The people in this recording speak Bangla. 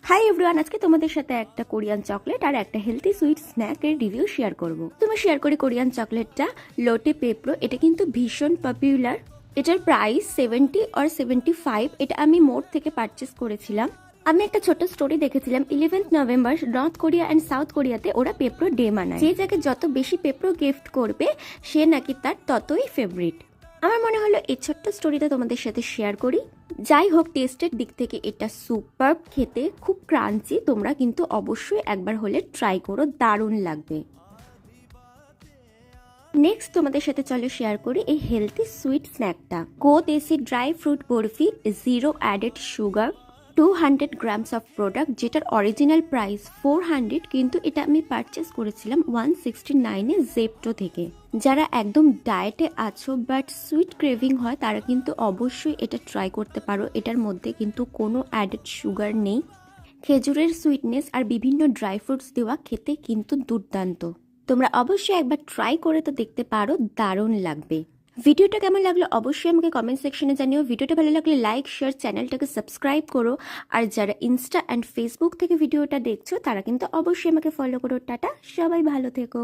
হাই এভরিওয়ান, আজকে তোমাদের সাথে একটা কোরিয়ান চকলেট আর একটা হেলদি সুইট স্ন্যাকের রিভিউ শেয়ার করব। তুমি শেয়ার করি কোরিয়ান চকলেটটা লোটে পেপ্রো। এটা কিন্তু ভীষণ পপুলার। এটার প্রাইস 70 or 75। এটা আমি মোড থেকে পারচেস করেছিলাম। আমি একটা ছোট স্টোরি দেখেছিলাম 11th November north Korea and south কোরিয়াতে ওরা পেপ্রো ডে মানায়। যে যাকে যত বেশি পেপ্রো গিফট করবে সে নাকি তার ততই ফেভারিট। আমার মনে হলো এই ছোট্ট স্টোরিটা তোমাদের সাথে শেয়ার করি। যাই হোক, টেস্টের দিক থেকে এটা সুপার, খেতে খুব ক্রাঞ্চি। তোমরা কিন্তু অবশ্যই একবার হলে ট্রাই করো, দারুণ লাগবে। নেক্সট তোমাদের সাথে চলো শেয়ার করি এই হেলথি সুইট স্ন্যাকটা। গো দেশি dry fruit barfi, 0 added sugar, 200 grams of product, যেটার অরিজিনাল প্রাইস 400, কিন্তু এটা আমি পারচেস করেছিলাম 169-এ জেপটো থেকে। যারা একদম ডায়েটে আছো বাট সুইট ক্রেভিং হয় তারা কিন্তু অবশ্যই এটা ট্রাই করতে পারো। এটার মধ্যে কিন্তু কোনো অ্যাডেড সুগার নেই। খেজুরের সুইটনেস আর বিভিন্ন ড্রাই ফ্রুটস দেওয়া, খেতে কিন্তু দুর্দান্ত। তোমরা অবশ্যই একবার ট্রাই করে তো দেখতে পারো, দারুণ লাগবে। ভিডিওটা কেমন লাগলো অবশ্যই আমাকে কমেন্ট সেকশনে জানিও। ভিডিওটা ভালো লাগলে লাইক, শেয়ার, চ্যানেলটাকে সাবস্ক্রাইব করো। আর যারা ইনস্টা অ্যান্ড ফেসবুক থেকে ভিডিওটা দেখছো তারা কিন্তু অবশ্যই আমাকে ফলো করো। টাটা, সবাই ভালো থেকো।